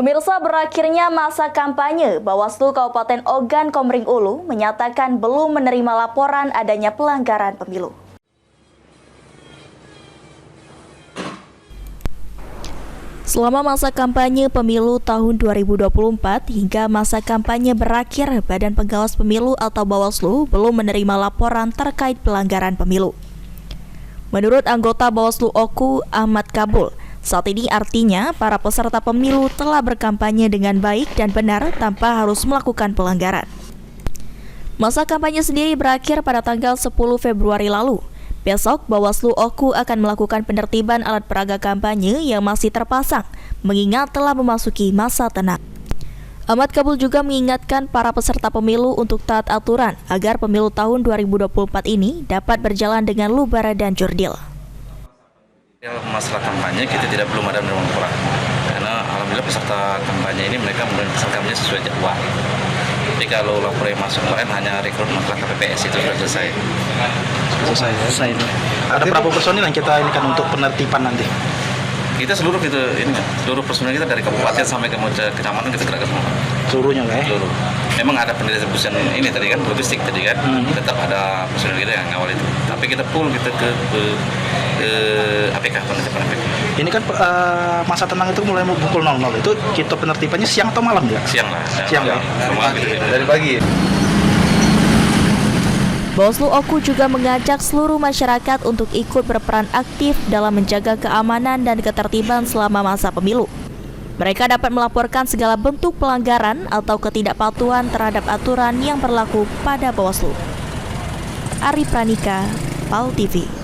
Pemirsa, berakhirnya masa kampanye, Bawaslu Kabupaten Ogan Komering Ulu menyatakan belum menerima laporan adanya pelanggaran pemilu. Selama masa kampanye pemilu tahun 2024 hingga masa kampanye berakhir, Badan Pengawas Pemilu atau Bawaslu belum menerima laporan terkait pelanggaran pemilu. Menurut anggota Bawaslu Oku, Ahmad Kabul, saat ini artinya para peserta pemilu telah berkampanye dengan baik dan benar tanpa harus melakukan pelanggaran. Masa kampanye sendiri berakhir pada tanggal 10 Februari lalu. Besok, Bawaslu Oku akan melakukan penertiban alat peraga kampanye yang masih terpasang, mengingat telah memasuki masa tenang. Ahmad Kabul juga mengingatkan para peserta pemilu untuk taat aturan agar pemilu tahun 2024 ini dapat berjalan dengan lubar dan jurdil. Masalah kampanye kita belum ada menerima laporan karena alhamdulillah peserta kampanye ini mereka menerima peserta kampanye sesuai jadwal. Jadi kalau laporan yang masuk kemarin hanya rekrut masalah KPPS itu sudah selesai. Selesai. Ada berapa personil yang kita ini kan untuk penertiban nanti? Kita seluruh personil kita dari kabupaten sampai ke kecamatan kita gerakkan semua. Seluruhnya lah ya? Seluruh. Memang ada pendistribusian ini tadi kan, logistik tadi kan, tetap ada personil kita yang ngawal itu. Tapi kita full kita ke APK, penertiban APK. Ini kan masa tenang itu mulai pukul 00 itu kita penertibannya siang atau malam ya? Siang lah. Siang ya? Dari pagi. Bawaslu Oku juga mengajak seluruh masyarakat untuk ikut berperan aktif dalam menjaga keamanan dan ketertiban selama masa pemilu. Mereka dapat melaporkan segala bentuk pelanggaran atau ketidakpatuhan terhadap aturan yang berlaku pada Bawaslu. Ari Pranika, PAL TV.